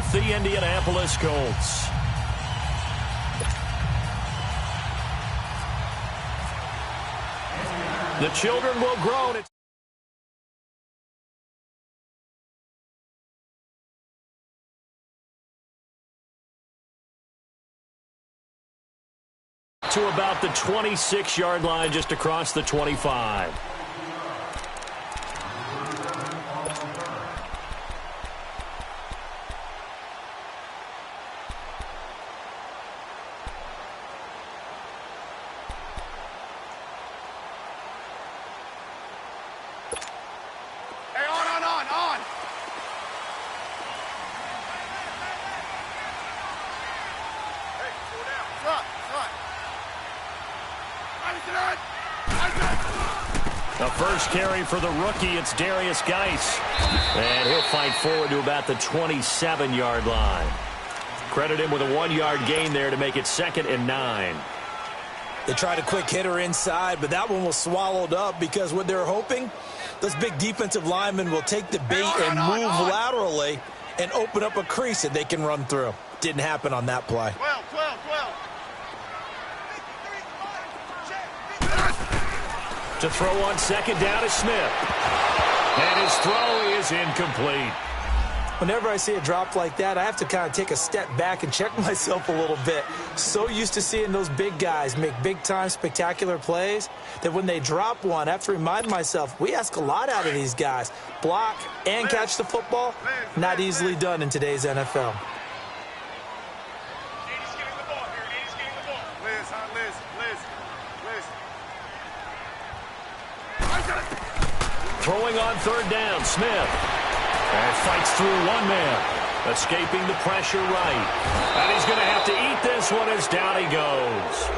with the Indianapolis Colts. The children will groan. To about the 26-yard line, just across the 25. The first carry for the rookie, it's Darius Geis. And he'll fight forward to about the 27-yard line. Credit him with a 1-yard gain there to make it 2nd and 9. They tried a quick hitter inside, but that one was swallowed up because what they're hoping, those big defensive linemen will take the bait and move laterally and open up a crease that they can run through. Didn't happen on that play. 12. To throw on 2nd down is Smith. And his throw is incomplete. Whenever I see a drop like that, I have to kind of take a step back and check myself a little bit. So used to seeing those big guys make big-time spectacular plays that when they drop one, I have to remind myself, we ask a lot out of these guys. Block and catch the football, not easily done in today's NFL. Throwing on 3rd down, Smith. And fights through one man. Escaping the pressure right. And he's going to have to eat this one as down he goes.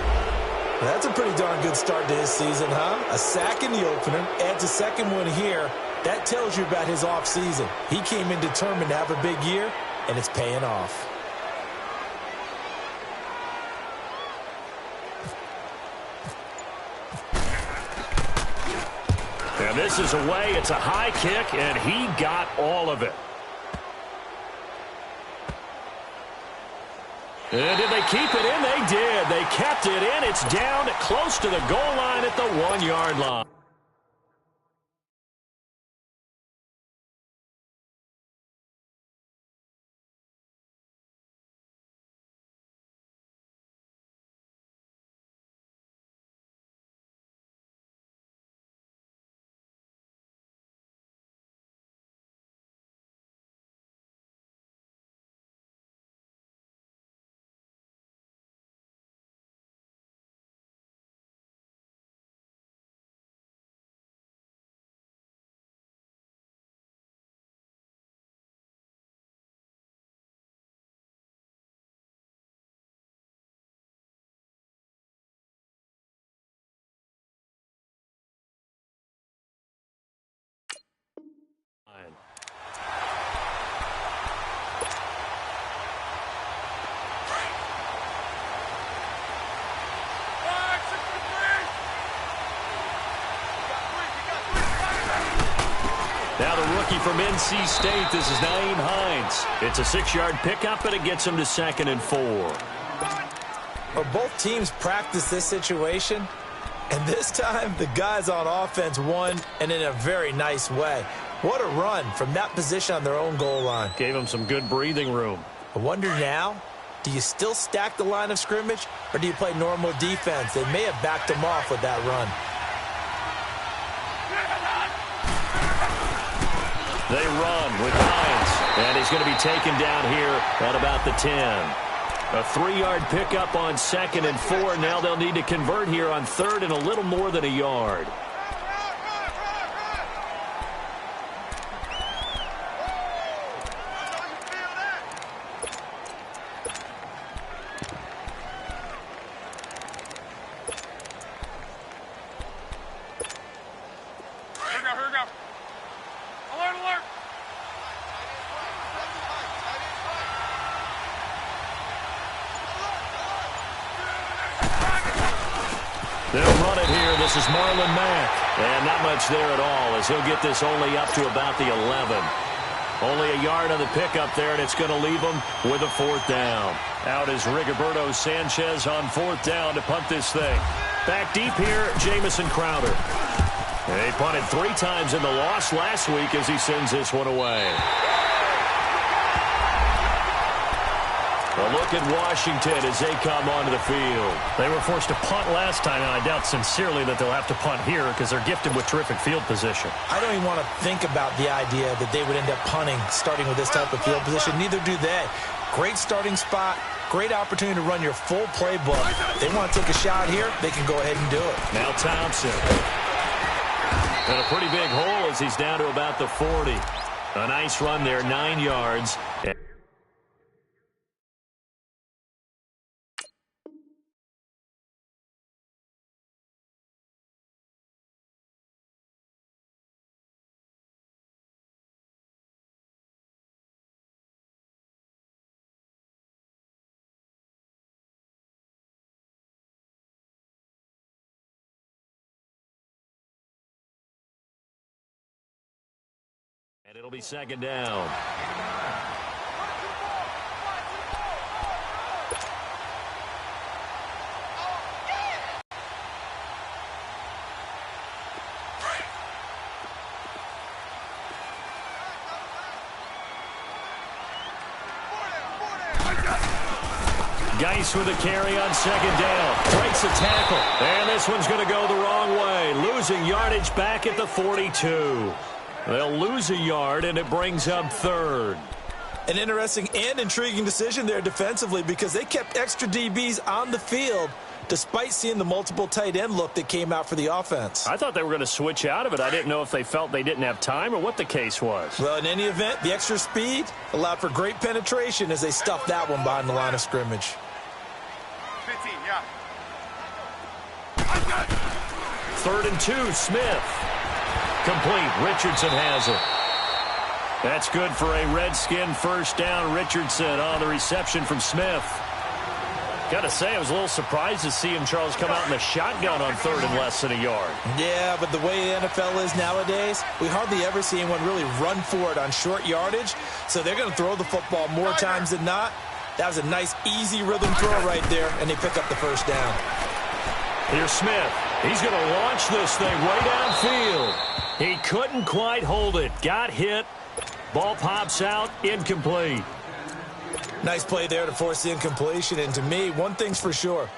That's a pretty darn good start to his season, huh? A sack in the opener, adds a second one here. That tells you about his offseason. He came in determined to have a big year, and it's paying off. And this is away. It's a high kick, and he got all of it. And did they keep it in? They did. They kept it in. It's down close to the goal line at the 1-yard line. Now the rookie from NC State, this is Nyheim Hines. It's a 6-yard pickup, and it gets him to 2nd and 4. Well, both teams practice this situation, and this time the guys on offense won, and in a very nice way. What a run from that position on their own goal line. Gave him some good breathing room. I wonder now, do you still stack the line of scrimmage, or do you play normal defense? They may have backed him off with that run. They run with Hines, and he's going to be taken down here at about the 10. A 3-yard pickup on 2nd and 4. Now they'll need to convert here on 3rd and a little more than a yard. They'll run it here. This is Marlon Mack. And not much there at all as he'll get this only up to about the 11. Only a yard on the pickup there, and it's going to leave them with a 4th down. Out is Rigoberto Sanchez on 4th down to punt this thing. Back deep here, Jamison Crowder. They punted 3 times in the loss last week as he sends this one away. A look at Washington as they come onto the field. They were forced to punt last time, and I doubt sincerely that they'll have to punt here because they're gifted with terrific field position. I don't even want to think about the idea that they would end up punting starting with this type of field position. Neither do they. Great starting spot, great opportunity to run your full playbook. If they want to take a shot here, they can go ahead and do it. Now Thompson. And a pretty big hole as he's down to about the 40. A nice run there, 9 yards. And it'll be 2nd down. Geis with a carry on 2nd down. Breaks a tackle. And this one's going to go the wrong way. Losing yardage back at the 42. They'll lose a yard, and it brings up 3rd. An interesting and intriguing decision there defensively because they kept extra DBs on the field despite seeing the multiple tight end look that came out for the offense. I thought they were going to switch out of it. I didn't know if they felt they didn't have time or what the case was. Well, in any event, the extra speed allowed for great penetration as they stuffed that one behind the line of scrimmage. 15, yeah. 3rd and 2, Smith. Complete. Richardson has it. That's good for a Redskin 1st down. Richardson on the reception from Smith. Got to say, I was a little surprised to see him, Charles, come out in the shotgun on 3rd and less than a yard. Yeah, but the way the NFL is nowadays, we hardly ever see anyone really run for it on short yardage. So they're going to throw the football more times than not. That was a nice, easy rhythm throw right there, and they pick up the 1st down. Here's Smith. He's going to launch this thing way downfield. He couldn't quite hold it. Got hit. Ball pops out. Incomplete. Nice play there to force the incompletion. And to me, one thing's for sure.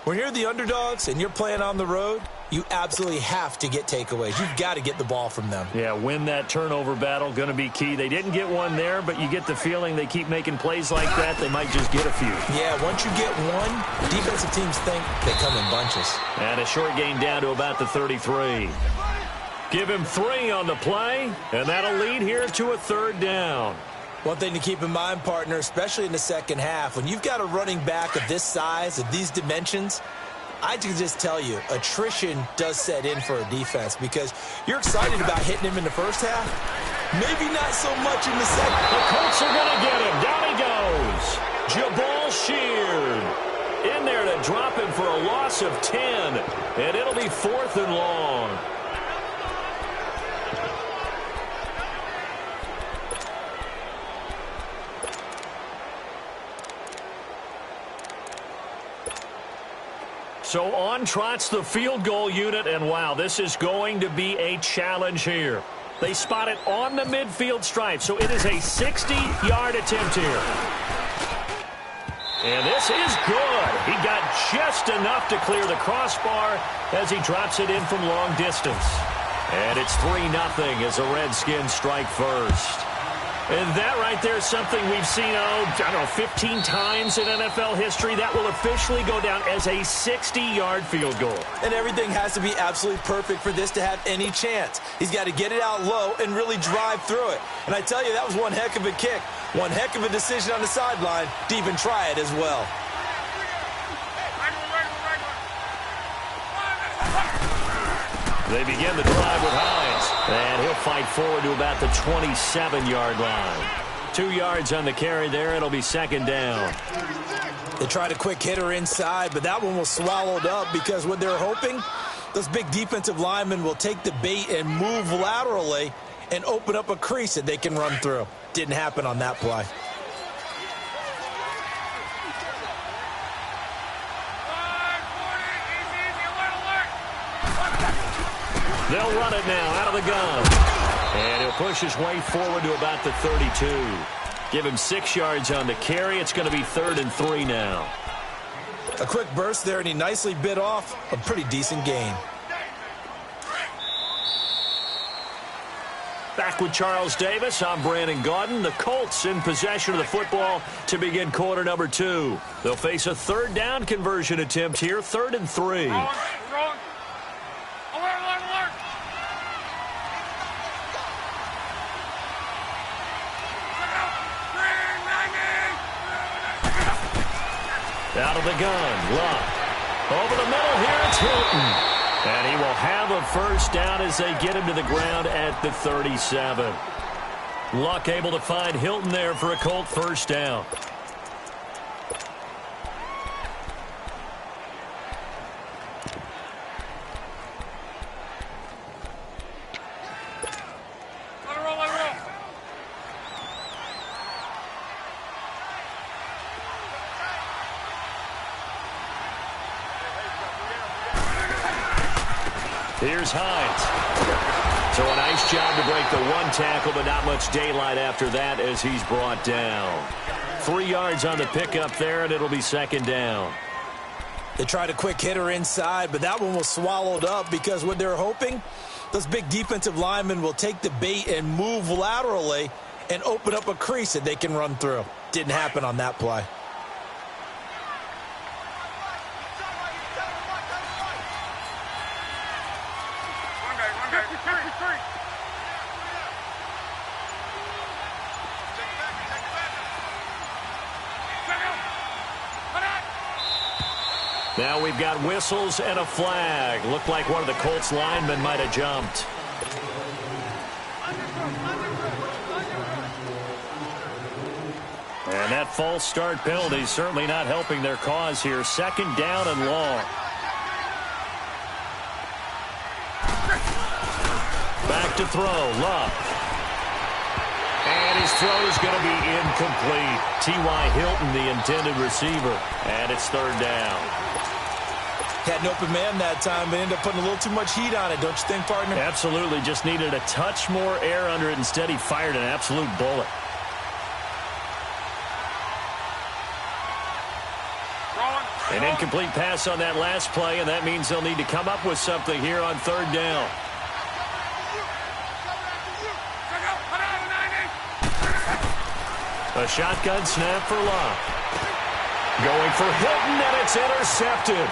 When you're the underdogs and you're playing on the road, you absolutely have to get takeaways. You've got to get the ball from them. Yeah, win that turnover battle. Going to be key. They didn't get one there, but you get the feeling they keep making plays like that. They might just get a few. Yeah, once you get one, defensive teams think they come in bunches. And a short gain down to about the 33. Give him 3 on the play, and that'll lead here to a 3rd down. One thing to keep in mind, partner, especially in the second half, when you've got a running back of this size, of these dimensions, I can just tell you, attrition does set in for a defense because you're excited about hitting him in the first half. Maybe not so much in the second. The Colts are going to get him. Down he goes. Jabal Sheard in there to drop him for a loss of 10, and it'll be 4th and long. So on trots the field goal unit, and wow, this is going to be a challenge here. They spot it on the midfield stripe, so it is a 60-yard attempt here. And this is good. He got just enough to clear the crossbar as he drops it in from long distance. And it's 3-0 as the Redskins strike first. And that right there is something we've seen, 15 times in NFL history. That will officially go down as a 60-yard field goal. And everything has to be absolutely perfect for this to have any chance. He's got to get it out low and really drive through it. And I tell you, that was one heck of a kick. One heck of a decision on the sideline to even try it as well. They begin the drive with Hines. And he'll fight forward to about the 27-yard line. 2 yards on the carry there. It'll be 2nd down. They tried a quick hitter inside, but that one was swallowed up because what they're hoping, those big defensive linemen will take the bait and move laterally and open up a crease that they can run through. Didn't happen on that play. They'll run it now out of the gun. And he'll push his way forward to about the 32. Give him 6 yards on the carry. It's going to be 3rd and 3 now. A quick burst there, and he nicely bit off a pretty decent gain. Back with Charles Davis, I'm Brandon Gaudin. The Colts in possession of the football to begin quarter number 2. They'll face a 3rd down conversion attempt here, 3rd and 3. Wrong. Alert. Out of the gun, Luck. Over the middle here, it's Hilton. And he will have a first down as they get him to the ground at the 37. Luck able to find Hilton there for a Colt first down. Here's Hines. So a nice job to break the 1 tackle, but not much daylight after that as he's brought down. 3 yards on the pickup there, and it'll be 2nd down. They tried a quick hitter inside, but that one was swallowed up because what they're hoping, those big defensive linemen will take the bait and move laterally and open up a crease that they can run through. Didn't happen on that play. Now we've got whistles and a flag. Looked like one of the Colts linemen might have jumped. And that false start penalty is certainly not helping their cause here. 2nd down and long. Back to throw, Love. And his throw is going to be incomplete. T.Y. Hilton, the intended receiver. And it's 3rd down. Had an open man that time, but ended up putting a little too much heat on it, don't you think, partner? Absolutely. Just needed a touch more air under it. Instead, he fired an absolute bullet. An incomplete pass on that last play, and that means they'll need to come up with something here on 3rd down. A shotgun snap for Love. Going for Hilton, and it's intercepted.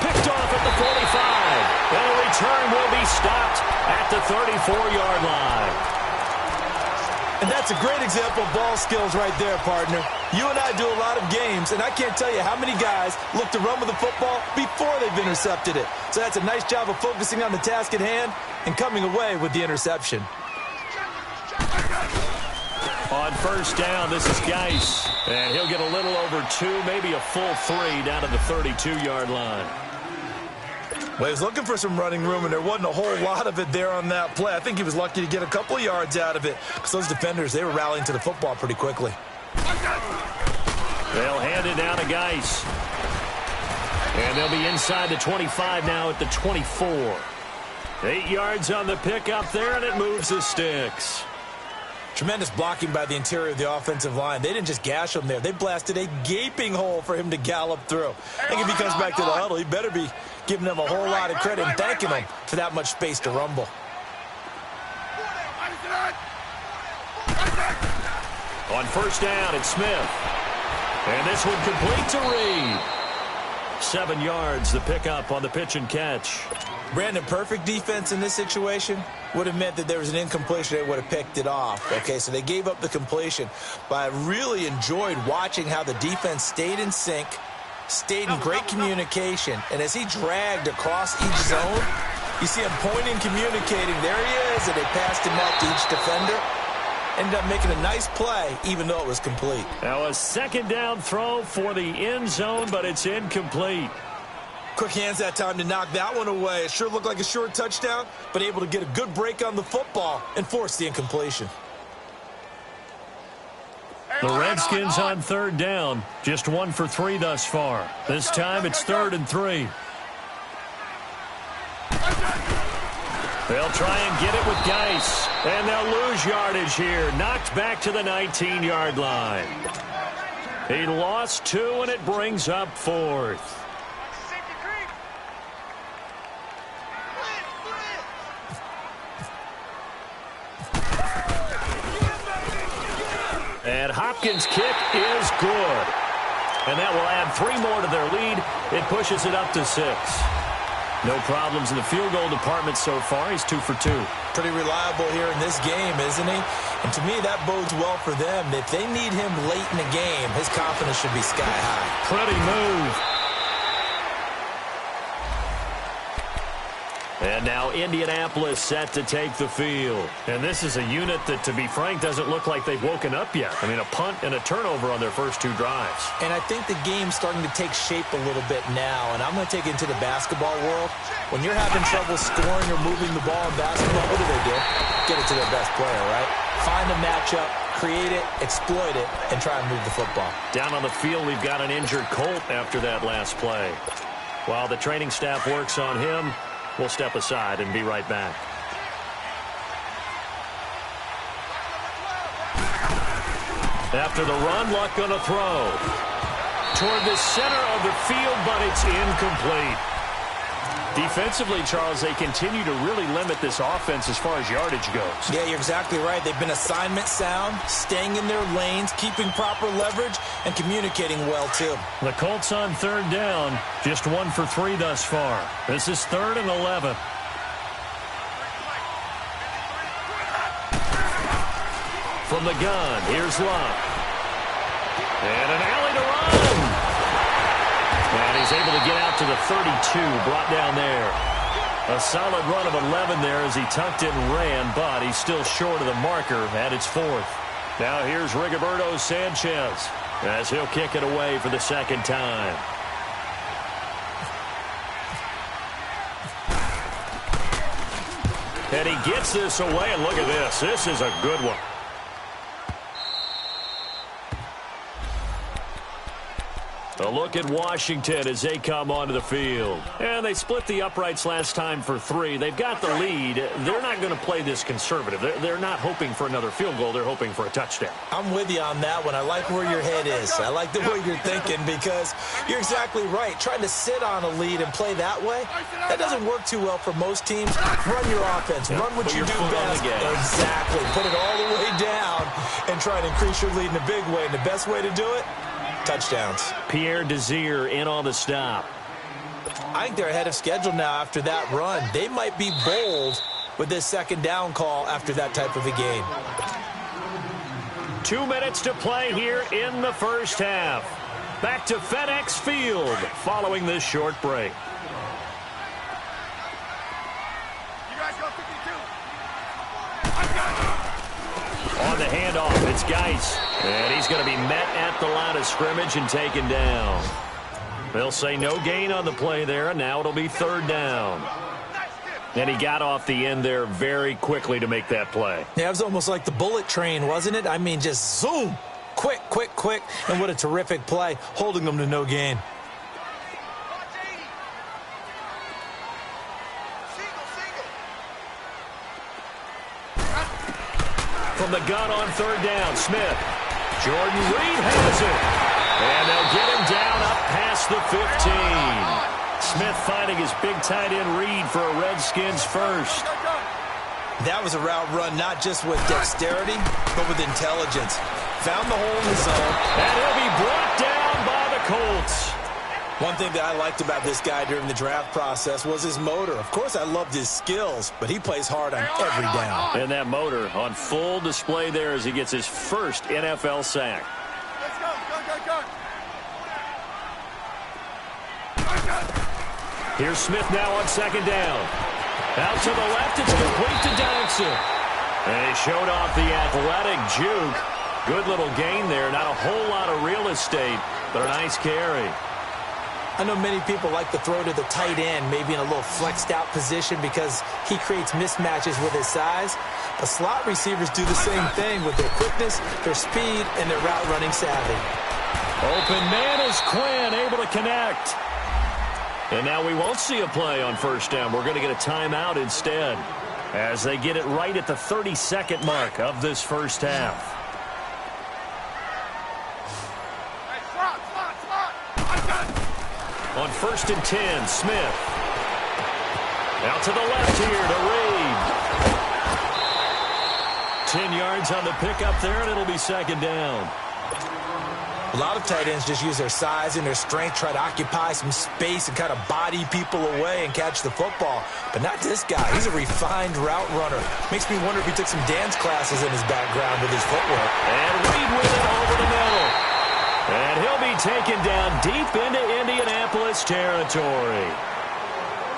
Picked off at the 45. And a return will be stopped at the 34-yard line. And that's a great example of ball skills right there, partner. You and I do a lot of games, and I can't tell you how many guys look to run with the football before they've intercepted it. So that's a nice job of focusing on the task at hand and coming away with the interception. On 1st down, this is Geis. And he'll get a little over 2, maybe a full 3 down to the 32-yard line. Well, he was looking for some running room, and there wasn't a whole lot of it there on that play. I think he was lucky to get a couple of yards out of it because those defenders, they were rallying to the football pretty quickly. They'll hand it down to Geis. And they'll be inside the 25 now at the 24. 8 yards on the pickup there, and it moves the sticks. Tremendous blocking by the interior of the offensive line. They didn't just gash him there. They blasted a gaping hole for him to gallop through. I think if he comes back to the huddle, he better be giving them a whole lot of credit and thanking them for that much space to rumble. On 1st down, it's Smith. And this one complete to Reed. 7 yards, the pickup on the pitch and catch. Brandon, perfect defense in this situation would have meant that there was an incompletion. They would have picked it off. Okay, so they gave up the completion. But I really enjoyed watching how the defense stayed in sync, stayed in great communication. And as he dragged across each zone, you see him pointing, communicating. There he is, and they passed him up to each defender. Ended up making a nice play, even though it was complete. Now a 2nd down throw for the end zone, but it's incomplete. Quick hands that time to knock that one away. It sure looked like a short touchdown, but able to get a good break on the football and force the incompletion. The Redskins on third down. Just 1 for 3 thus far. This time it's 3rd and 3. They'll try and get it with Geis. And they'll lose yardage here. Knocked back to the 19-yard line. He lost 2, and it brings up 4th. And Hopkins' kick is good. And that will add 3 more to their lead. It pushes it up to 6. No problems in the field goal department so far. He's 2 for 2. Pretty reliable here in this game, isn't he? And to me, that bodes well for them. If they need him late in the game, his confidence should be sky high. Pretty move. And now Indianapolis set to take the field. And this is a unit that, to be frank, doesn't look like they've woken up yet. I mean, a punt and a turnover on their first 2 drives. And I think the game's starting to take shape a little bit now. And I'm going to take it into the basketball world. When you're having trouble scoring or moving the ball in basketball, what do? Get it to their best player, right? Find a matchup, create it, exploit it, and try and move the football. Down on the field, we've got an injured Colt after that last play. While the training staff works on him, we'll step aside and be right back. After the run, Luck going to throw. Toward the center of the field, but it's incomplete. Defensively, Charles, they continue to really limit this offense as far as yardage goes. Yeah, you're exactly right. They've been assignment sound, staying in their lanes, keeping proper leverage, and communicating well, too. The Colts on third down, just 1 for 3 thus far. This is 3rd and 11. From the gun, here's Luck. And an alley to run. And he's able to get out to the 32, brought down there. A solid run of 11 there as he tucked it and ran, but he's still short of the marker at its 4th. Now here's Rigoberto Sanchez as he'll kick it away for the 2nd time. And he gets this away, and look at this. This is a good one. A look at Washington as they come onto the field. And they split the uprights last time for 3. They've got the lead. They're not going to play this conservative. They're not hoping for another field goal. They're hoping for a touchdown. I'm with you on that one. I like where your head is. I like the way you're thinking because you're exactly right. Trying to sit on a lead and play that way, that doesn't work too well for most teams. Run your offense. Run what you do best. Exactly. Put it all the way down and try to increase your lead in a big way. And the best way to do it, touchdowns. Pierre Desir in on the stop. I think they're ahead of schedule now after that run. They might be bold with this 2nd down call after that type of a game. 2 minutes to play here in the first half. Back to FedEx Field following this short break. You guys go 52. On the handoff, it's Geis. And he's going to be met at the line of scrimmage and taken down. They'll say no gain on the play there, and now it'll be 3rd down. And he got off the end there very quickly to make that play. Yeah, it was almost like the bullet train, wasn't it? I mean, just zoom. Quick, quick, quick. And what a terrific play, holding them to no gain. From the gun on 3rd down, Smith. Jordan Reed has it. And they'll get him down up past the 15. Smith finding his big tight end Reed for a Redskins first. That was a route run not just with dexterity, but with intelligence. Found the hole in the zone. And he'll be brought down by the Colts. One thing that I liked about this guy during the draft process was his motor. Of course, I loved his skills, but he plays hard on every down. And that motor on full display there as he gets his first NFL sack. Let's go. Go. Here's Smith now on 2nd down. Out to the left, it's complete to Dodson. And he showed off the athletic juke. Good little gain there. Not a whole lot of real estate, but a nice carry. I know many people like to throw to the tight end, maybe in a little flexed out position because he creates mismatches with his size. But slot receivers do the same thing with their quickness, their speed, and their route running savvy. Open man is Quinn, able to connect. And now we won't see a play on first down. We're going to get a timeout instead as they get it right at the 30-second mark of this first half. On 1st and 10, Smith. Out to the left here to Reed. 10 yards on the pickup there, and it'll be second down. A lot of tight ends just use their size and their strength, try to occupy some space and kind of body people away and catch the football. But not this guy. He's a refined route runner. Makes me wonder if he took some dance classes in his background with his footwork. And Reed with it over the middle. And he'll be taken down deep into Indianapolis territory.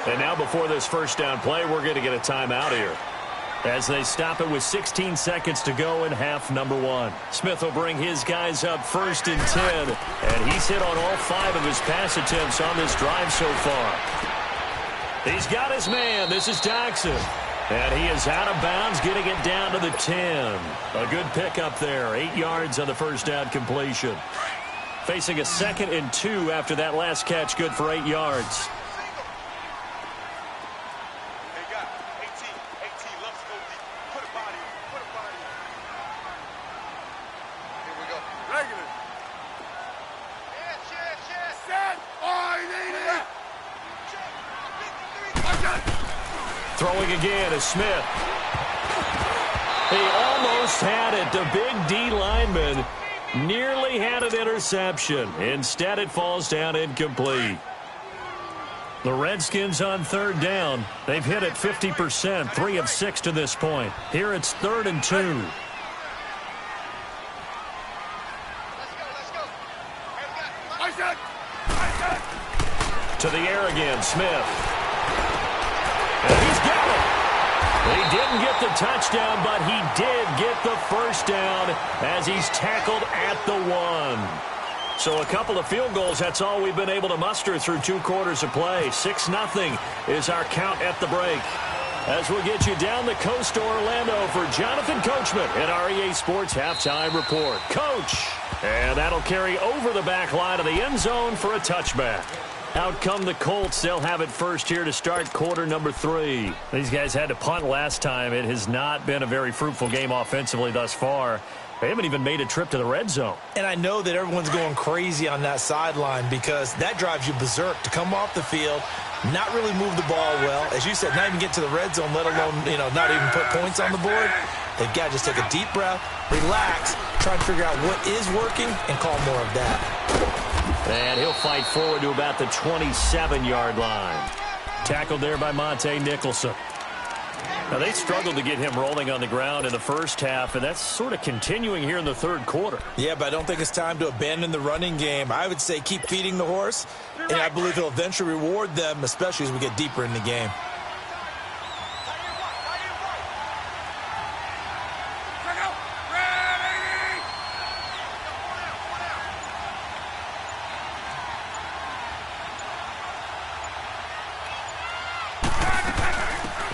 And now before this first down play, we're going to get a timeout here as they stop it with 16 seconds to go in half number 1. Smith will bring his guys up 1st and 10, and he's hit on all 5 of his pass attempts on this drive so far. He's got his man. This is Jackson. And he is out of bounds, getting it down to the 10. A good pickup there. 8 yards on the first down completion. Facing a 2nd and 2 after that last catch, good for 8 yards. Throwing again is Smith. He almost had it. The big D lineman nearly had an interception. Instead, it falls down incomplete. The Redskins on 3rd down. They've hit it 50%, 3 of 6 to this point. Here it's 3rd and 2. To the air again, Smith. And he's got it. He didn't get the touchdown, but he did get the first down as he's tackled at the 1. So a couple of field goals, that's all we've been able to muster through 2 quarters of play. 6-0 is our count at the break. As we'll get you down the coast to Orlando for Jonathan Coachman at our EA Sports Halftime Report. Coach! And that'll carry over the back line of the end zone for a touchback. Out come the Colts. They'll have it first here to start quarter number 3. These guys had to punt last time. It has not been a very fruitful game offensively thus far. They haven't even made a trip to the red zone. And I know that everyone's going crazy on that sideline because that drives you berserk to come off the field, not really move the ball well. As you said, not even get to the red zone, let alone, not even put points on the board. They've got to just take a deep breath, relax, try and figure out what is working, and call more of that. And he'll fight forward to about the 27-yard line. Tackled there by Monte Nicholson. Now, they struggled to get him rolling on the ground in the first half, and that's sort of continuing here in the 3rd quarter. Yeah, but I don't think it's time to abandon the running game. I would say keep feeding the horse, and I believe he'll eventually reward them, especially as we get deeper in the game.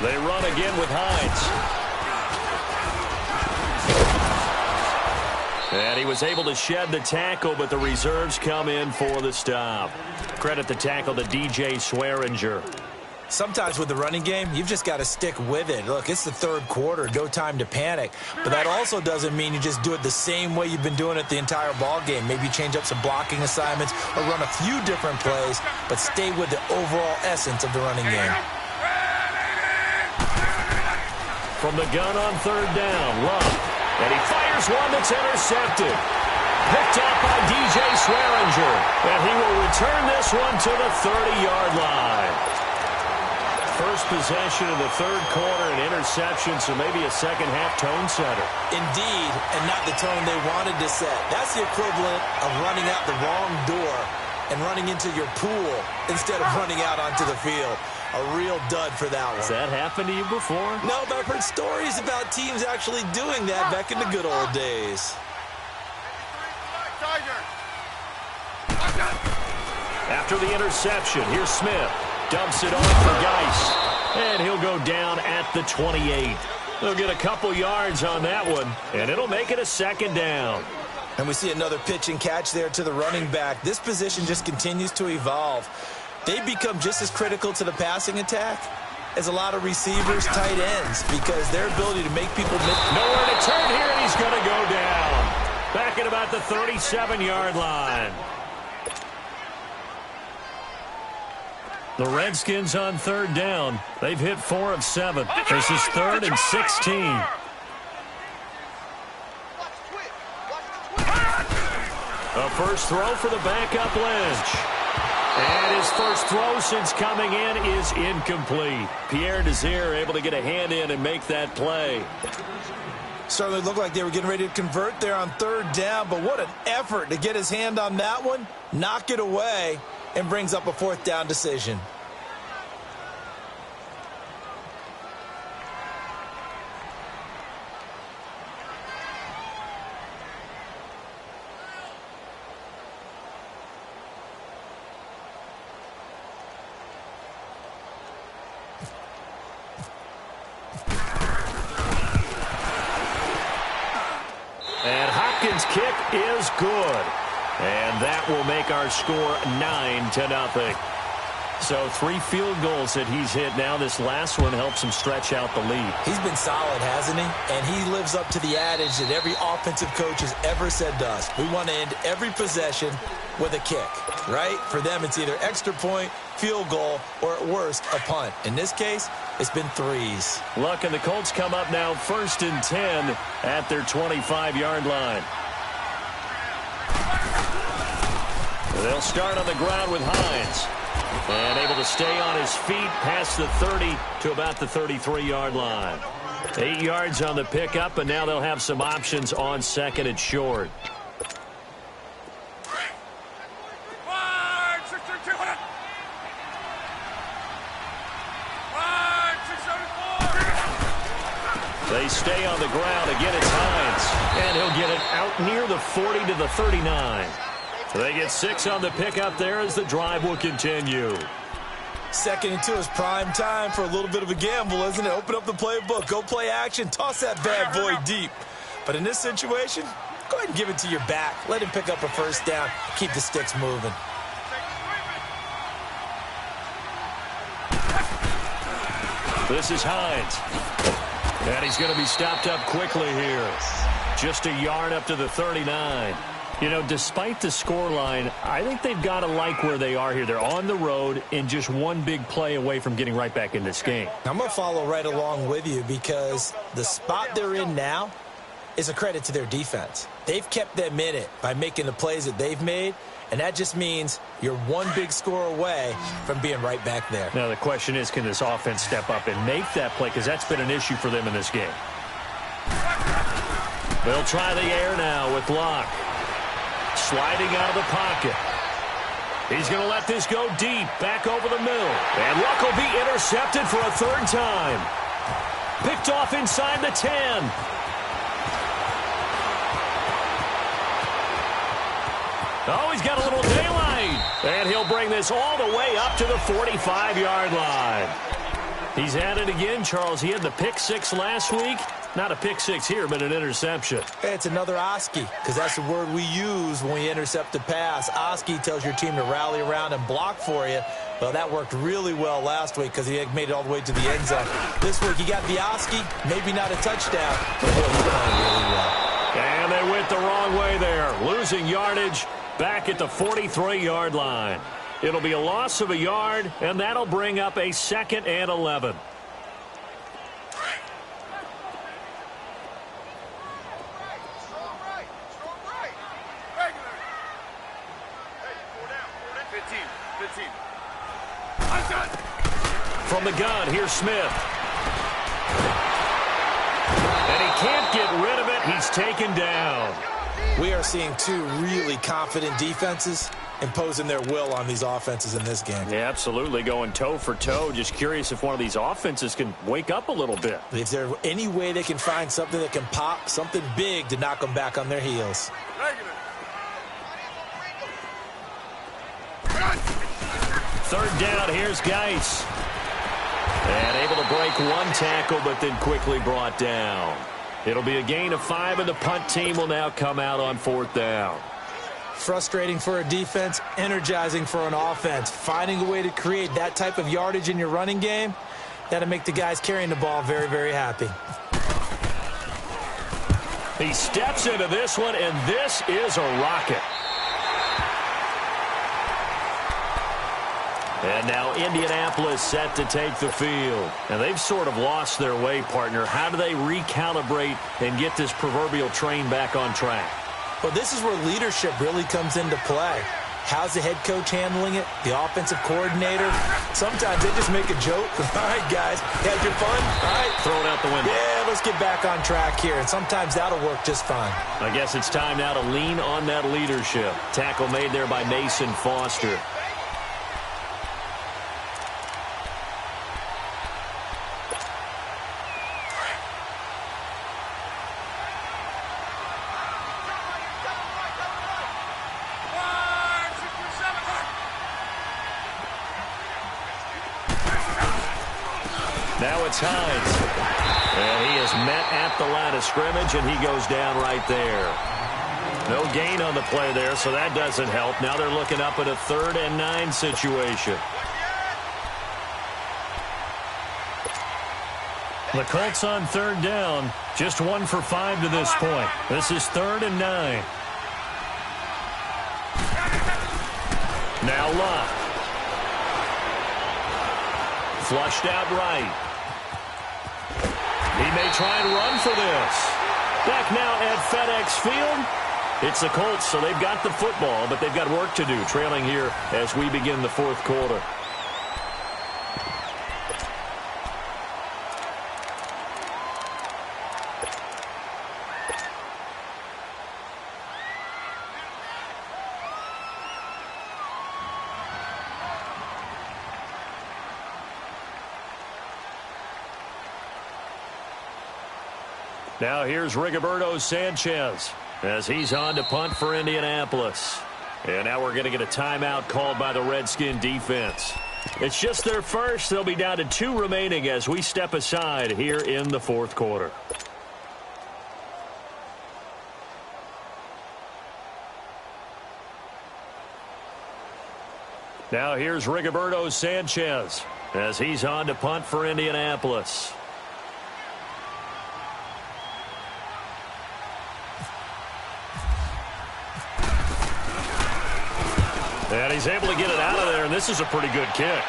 They run again with Hines. And he was able to shed the tackle, but the reserves come in for the stop. Credit the tackle to DJ Swearinger. Sometimes with the running game, you've just got to stick with it. Look, it's the 3rd quarter. No time to panic. But that also doesn't mean you just do it the same way you've been doing it the entire ball game. Maybe you change up some blocking assignments or run a few different plays, but stay with the overall essence of the running game. From the gun on 3rd down, Love. And he fires one that's intercepted. Picked up by DJ Swearinger. And he will return this one to the 30-yard line. First possession of the 3rd quarter, an interception, so maybe a second-half tone setter. Indeed, and not the tone they wanted to set. That's the equivalent of running out the wrong door and running into your pool instead of running out onto the field. A real dud for that one. Has that happened to you before? No, but I've heard stories about teams actually doing that back in the good old days. After the interception, here's Smith. Dumps it off for Geis. And he'll go down at the 28. They'll get a couple yards on that one, and it'll make it a second down. And we see another pitch and catch there to the running back. This position just continues to evolve. They become just as critical to the passing attack as a lot of receivers, tight ends, because their ability to make people miss. Nowhere to turn here, and he's going to go down. Back at about the 37-yard line. The Redskins on third down. They've hit 4 of 7. This is 3rd and 16. A first throw for the backup Lynch. And his first throw since coming in is incomplete. Pierre Desir able to get a hand in and make that play. Certainly looked like they were getting ready to convert there on third down, but what an effort to get his hand on that one, knock it away, and brings up a 4th down decision. And Hopkins' kick is good. And that will make our score 9-0. So 3 field goals that he's hit now. This last one helps him stretch out the lead. He's been solid, hasn't he? And he lives up to the adage that every offensive coach has ever said to us. We want to end every possession with a kick, right? For them, it's either extra point, field goal, or at worst, a punt. In this case, it's been 3s. Luck and the Colts come up now 1st and 10 at their 25-yard line. They'll start on the ground with Hines. And able to stay on his feet past the 30 to about the 33-yard line. 8 yards on the pickup, and now they'll have some options on 2nd and short. They stay on the ground. Again, it's Hines. And he'll get it out near the 40 to the 39. They get 6 on the pickup there as the drive will continue. 2nd and 2 is prime time for a little bit of a gamble, isn't it? Open up the playbook, go play action, toss that bad boy deep. But in this situation, go ahead and give it to your back. Let him pick up a 1st down, keep the sticks moving. This is Hines. And he's going to be stopped up quickly here. Just a yard up to the 39. You know, despite the scoreline, I think they've got to like where they are here. They're on the road and just one big play away from getting right back in this game. I'm going to follow right along with you because the spot they're in now is a credit to their defense. They've kept them in it by making the plays that they've made, and that just means you're one big score away from being right back there. Now, the question is, can this offense step up and make that play? Because that's been an issue for them in this game. They'll try the air now with Locke. Sliding out of the pocket. He's going to let this go deep, back over the middle. And Luck will be intercepted for a 3rd time. Picked off inside the 10. Oh, he's got a little daylight. And he'll bring this all the way up to the 45-yard line. He's at it again, Charles. He had the pick 6 last week. Not a pick 6 here, but an interception. Hey, it's another Oski, because that's the word we use when we intercept a pass. Oski tells your team to rally around and block for you. Well, that worked really well last week because he made it all the way to the end zone. This week, he got the Oski, maybe not a touchdown, but he's playing really well. And they went the wrong way there, losing yardage back at the 43-yard line. It'll be a loss of a yard, and that'll bring up a 2nd and 11. From the gun, here's Smith. And he can't get rid of it. He's taken down. We are seeing 2 really confident defenses imposing their will on these offenses in this game. Yeah, absolutely, going toe for toe. Just curious if one of these offenses can wake up a little bit. If there's any way they can find something that can pop, something big to knock them back on their heels. third down, here's Geis. And able to break one tackle, but then quickly brought down. It'll be a gain of 5, and the punt team will now come out on fourth down. Frustrating for a defense, energizing for an offense. Finding a way to create that type of yardage in your running game, that'll make the guys carrying the ball very, very happy. He steps into this one, and this is a rocket. And now Indianapolis set to take the field. And they've sort of lost their way, partner. How do they recalibrate and get this proverbial train back on track? Well, this is where leadership really comes into play. How's the head coach handling it? The offensive coordinator? Sometimes they just make a joke. All right, guys, had your fun? All right. Throw it out the window. Yeah, let's get back on track here. And sometimes that'll work just fine. I guess it's time now to lean on that leadership. Tackle made there by Mason Foster. Now it's Hines. And he is met at the line of scrimmage, and he goes down right there. No gain on the play there, so that doesn't help. Now they're looking up at a 3rd and 9 situation. The Colts on 3rd down. Just 1 for 5 to this point. This is 3rd and 9. Now Luck. Flushed out right. He may try and run for this. Back now at FedEx Field. It's the Colts, so they've got the football, but they've got work to do, trailing here as we begin the 4th quarter. Now here's Rigoberto Sanchez as he's on to punt for Indianapolis. And now we're going to get a timeout called by the Redskin defense. It's just their first. They'll be down to 2 remaining as we step aside here in the 4th quarter. Now here's Rigoberto Sanchez as he's on to punt for Indianapolis. And he's able to get it out of there, and this is a pretty good kick.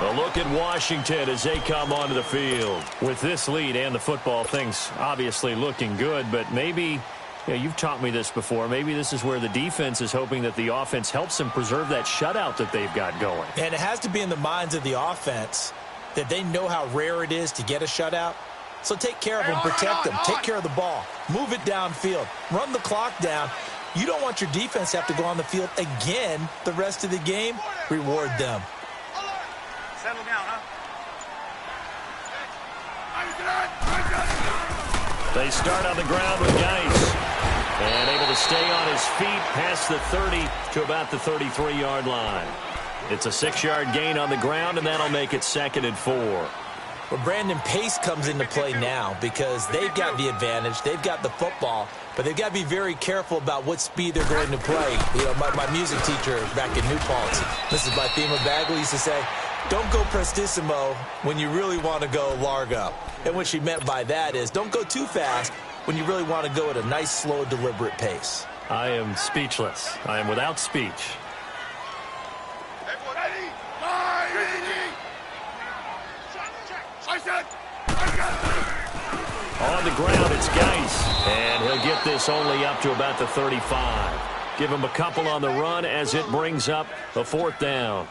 A look at Washington as they come onto the field. With this lead and the football, things obviously looking good, but maybe, you've taught me this before, maybe this is where the defense is hoping that the offense helps them preserve that shutout that they've got going. And it has to be in the minds of the offense that they know how rare it is to get a shutout. So take care of them, protect them, take care of the ball, move it downfield, run the clock down. You don't want your defense to have to go on the field again the rest of the game. Reward them. Settle down, huh? They start on the ground with Geis. And able to stay on his feet past the 30 to about the 33-yard line. It's a 6-yard gain on the ground, and that'll make it 2nd and 4. Well, Brandon, pace comes into play now because they've got the advantage. They've got the football, but they've got to be very careful about what speed they're going to play. You know, my music teacher back in New Paltz, this is my Thema Bagley, used to say, don't go prestissimo when you really want to go largo. And what she meant by that is don't go too fast when you really want to go at a nice, slow, deliberate pace. I am speechless. I am without speech. On the ground, it's Geis. And he'll get this only up to about the 35. Give him a couple on the run as it brings up a 4th down.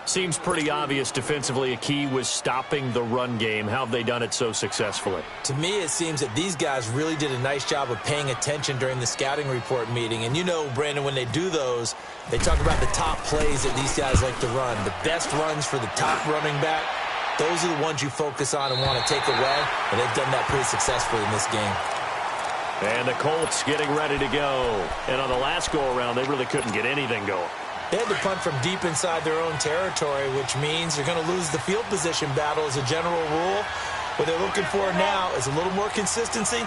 Seems pretty obvious defensively a key was stopping the run game. How have they done it so successfully? To me, it seems that these guys really did a nice job of paying attention during the scouting report meeting. And you know, Brandon, when they do those, they talk about the top plays that these guys like to run. The best runs for the top running back, those are the ones you focus on and want to take away. And they've done that pretty successfully in this game. And the Colts getting ready to go. And on the last go-around, they really couldn't get anything going. They had to punt from deep inside their own territory, which means you're going to lose the field position battle as a general rule. What they're looking for now is a little more consistency,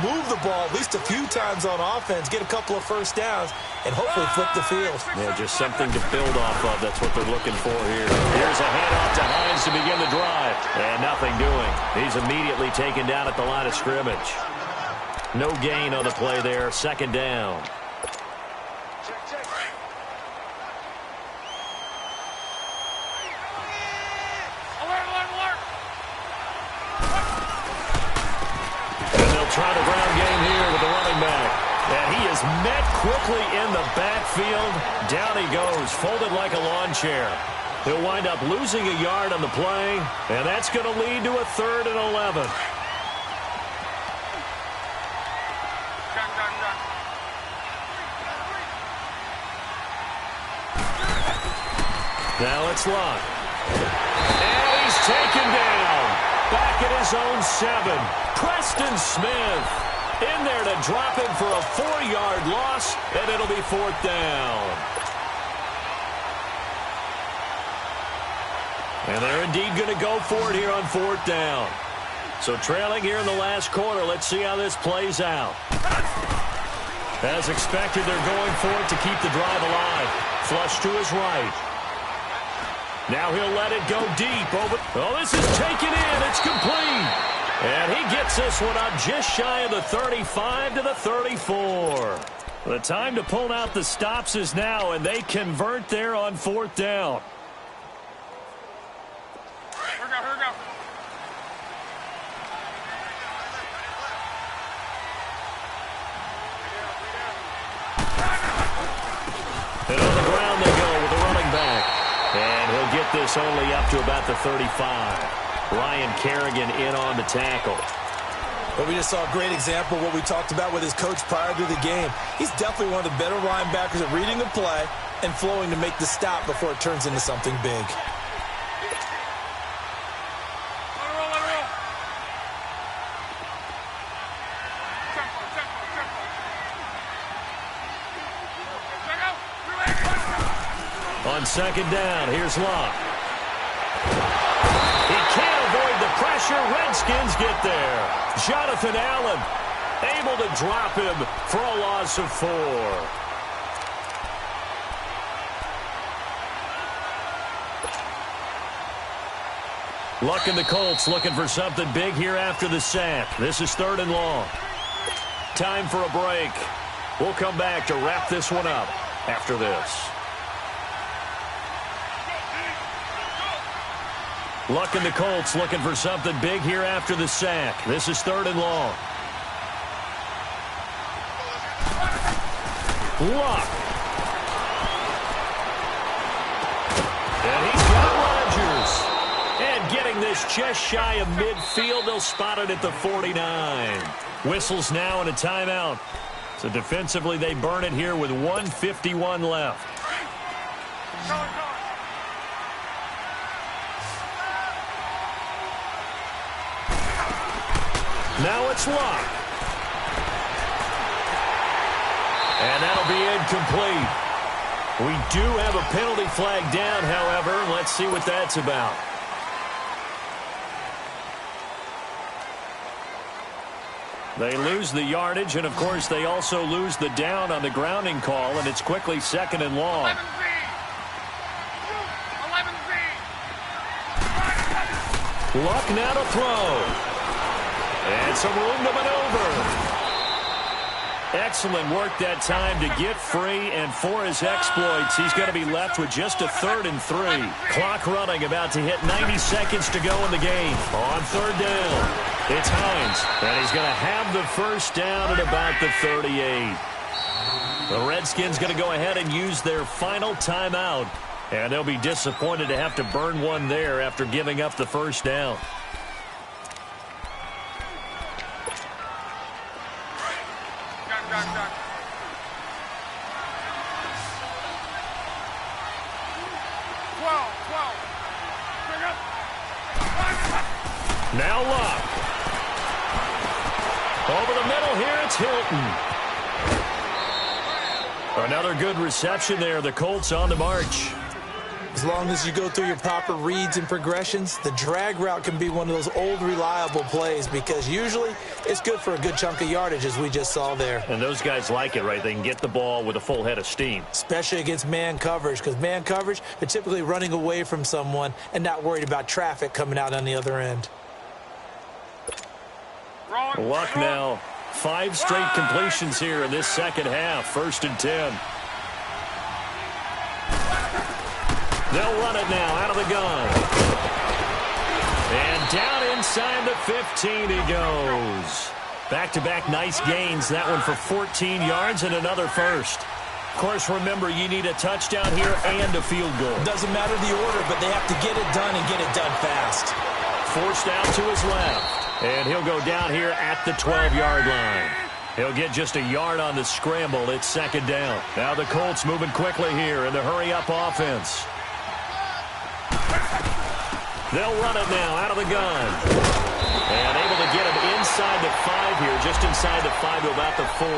move the ball at least a few times on offense, get a couple of first downs, and hopefully flip the field. Yeah, just something to build off of. That's what they're looking for here. Here's a handoff to Hines to begin the drive. And nothing doing. He's immediately taken down at the line of scrimmage. No gain on the play there. Second down. Try the ground game here with the running back. And he is met quickly in the backfield. Down he goes, folded like a lawn chair. He'll wind up losing a yard on the play, and that's going to lead to a 3rd and 11. Now it's Luck. And he's taken down. Back at his own 7. Preston Smith in there to drop him for a 4-yard loss, and it'll be 4th down. And they're indeed going to go for it here on 4th down. So trailing here in the last quarter, let's see how this plays out. As expected, they're going for it to keep the drive alive. Flush to his right. Now he'll let it go deep. Oh, this is taken in. It's complete. And he gets this one up just shy of the 35 to the 34. The time to pull out the stops is now, and they convert there on 4th down. Here we go. And on the ground they go with the running back. And he'll get this only up to about the 35. Ryan Kerrigan in on the tackle. But we just saw a great example of what we talked about with his coach prior to the game. He's definitely one of the better linebackers at reading the play and flowing to make the stop before it turns into something big. Let it roll. Tempo. On 2nd down, here's Luck. He can't avoid the pressure. Redskins get there. Jonathan Allen able to drop him for a loss of 4. Luck and the Colts looking for something big here after the sack. This is 3rd and long. Time for a break. We'll come back to wrap this one up after this. Luck and the Colts looking for something big here after the sack. This is 3rd and long. Luck. And he's got Rodgers. And getting this just shy of midfield, they'll spot it at the 49. Whistles now and a timeout. So defensively, they burn it here with 1:51 left. Now it's Luck. And that'll be incomplete. We do have a penalty flag down, however. Let's see what that's about. They lose the yardage, and, of course, they also lose the down on the grounding call, and it's quickly 2nd and long. 11 Luck now to throw. And some room to maneuver. Excellent work that time to get free, and for his exploits, he's going to be left with just a 3rd and 3. Clock running, about to hit 90 seconds to go in the game. On 3rd down, it's Hines, and he's going to have the first down at about the 38. The Redskins going to go ahead and use their final timeout, and they'll be disappointed to have to burn one there after giving up the first down. Now Luck. Over the middle here, it's Hilton. Another good reception there. The Colts on the march. As long as you go through your proper reads and progressions, the drag route can be one of those old reliable plays because usually it's good for a good chunk of yardage, as we just saw there. And those guys like it, right? They can get the ball with a full head of steam. Especially against man coverage, because man coverage, they're typically running away from someone and not worried about traffic coming out on the other end. Luck now. 5 straight completions here in this second half. 1st and 10. They'll run it now out of the gun. And down inside the 15 he goes. Back-to-back nice gains. That one for 14 yards and another first. Of course, remember, you need a touchdown here and a field goal. Doesn't matter the order, but they have to get it done and get it done fast. Forced out to his left. And he'll go down here at the 12-yard line. He'll get just a yard on the scramble. It's 2nd down. Now the Colts moving quickly here in the hurry-up offense. They'll run it now out of the gun. And able to get him inside the 5 here, just inside the 5 to about the 4.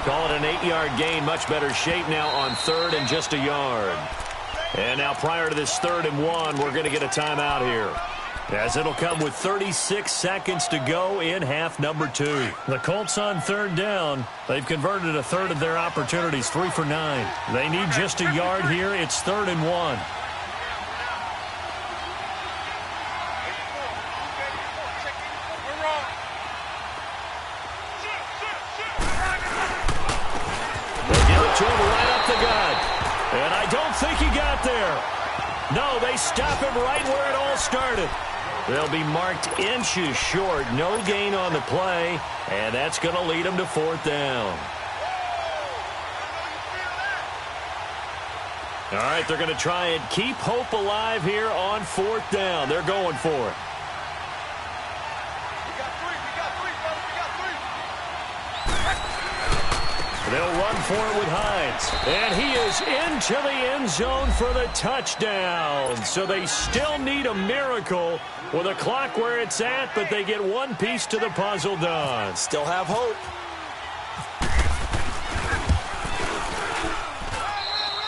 Call it an 8-yard gain. Much better shape now on 3rd and just a yard. And now prior to this 3rd and 1, we're going to get a timeout here, as it'll come with 36 seconds to go in half number 2. The Colts on 3rd down. They've converted a third of their opportunities, 3 for 9. They need just a yard here. It's 3rd and 1. To him right up the gut. And I don't think he got there. No, they stop him right where it all started. They'll be marked inches short. No gain on the play. And that's going to lead them to 4th down. All right, they're going to try and keep hope alive here on 4th down. They're going for it. They'll run for it with Hines. And he is into the end zone for the touchdown. So they still need a miracle with a clock where it's at, but they get one piece to the puzzle done. Still have hope.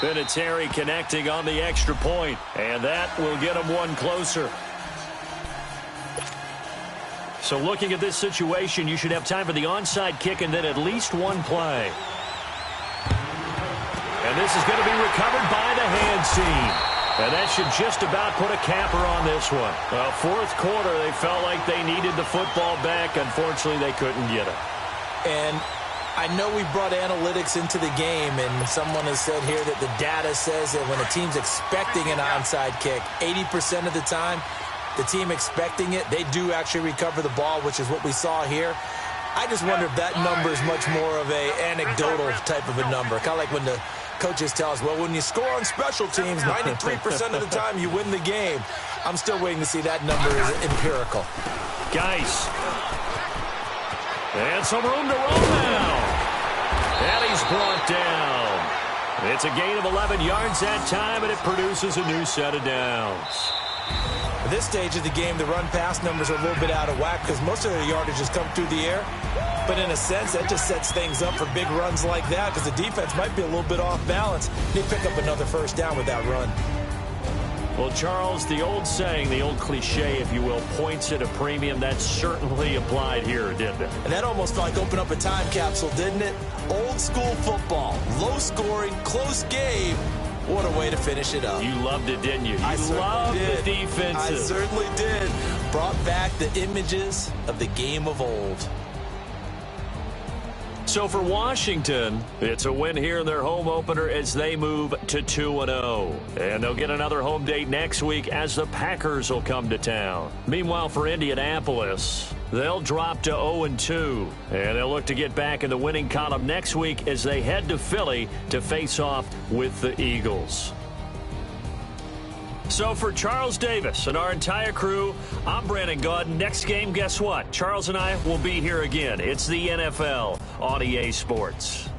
Vinatieri connecting on the extra point, and that will get them one closer. So looking at this situation, you should have time for the onside kick and then at least one play. And this is going to be recovered by the hands team. And that should just about put a capper on this one. Well, 4th quarter, they felt like they needed the football back. Unfortunately, they couldn't get it. And I know we brought analytics into the game, and someone has said here that the data says that when a team's expecting an onside kick, 80% of the time, the team expecting it, they do actually recover the ball, which is what we saw here. I just wonder if that number is much more of a anecdotal type of a number. Kind of like when the coaches tell us, well, when you score on special teams, 93% of the time you win the game. I'm still waiting to see that number is empirical. Geis. And some room to roll now. And he's brought down. It's a gain of 11 yards that time, and it produces a new set of downs. At this stage of the game, the run-pass numbers are a little bit out of whack because most of their yardage has come through the air. But in a sense, that just sets things up for big runs like that because the defense might be a little bit off balance. They pick up another 1st down with that run. Well, Charles, the old saying, the old cliche, if you will, points at a premium, that certainly applied here, didn't it? And that almost felt like opened up a time capsule, didn't it? Old school football, low scoring, close game. What a way to finish it up. You loved it, didn't you? You loved the defensive. I certainly did. Brought back the images of the game of old. So for Washington, it's a win here in their home opener as they move to 2-0. And they'll get another home date next week as the Packers will come to town. Meanwhile, for Indianapolis, they'll drop to 0-2. And they'll look to get back in the winning column next week as they head to Philly to face off with the Eagles. So for Charles Davis and our entire crew, I'm Brandon Gaudin. Next game, guess what? Charles and I will be here again. It's the NFL on EA Sports.